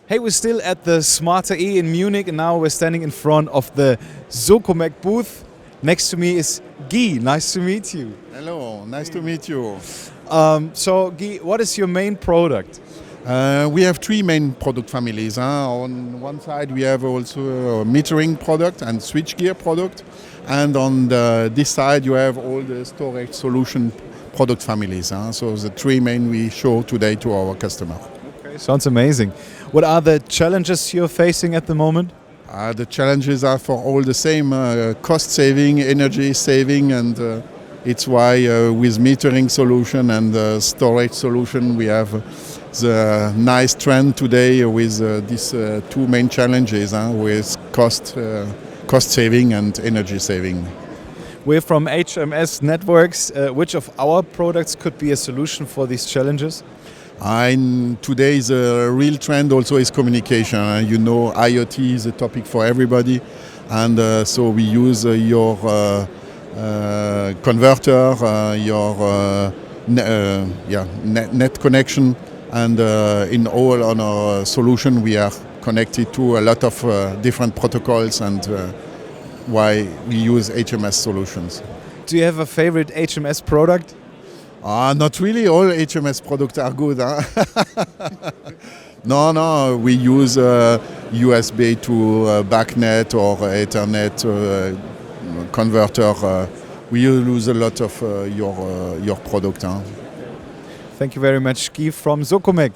Hey, we're still at the Smarter E in Munich, and now we're standing in front of the Socomec booth. Next to me is Guy. Nice to meet you. Hello, nice to meet you. So, Guy, what is your main product? We have three main product families. Huh? On one side, we have also a metering product and switchgear product, and on this side, you have all the storage solution product families. Huh? So the three main we show today to our customer. Okay, sounds amazing. What are the challenges you're facing at the moment? The challenges are for all the same: cost saving, energy saving, and it's why with metering solution and storage solution we have the nice trend today with these two main challenges with cost saving and energy saving. We're from HMS Networks. Which of our products could be a solution for these challenges? Today the real trend also is communication. You know, IoT is a topic for everybody, and so we use your converter, your net connection, and in all on our solution we are connected to a lot of different protocols, and why we use HMS solutions. Do you have a favorite HMS product? Not really. All HMS products are good. Huh? No. We use USB to BACnet or Ethernet converter. We use a lot of your product. Huh? Thank you very much, Guy from Socomec.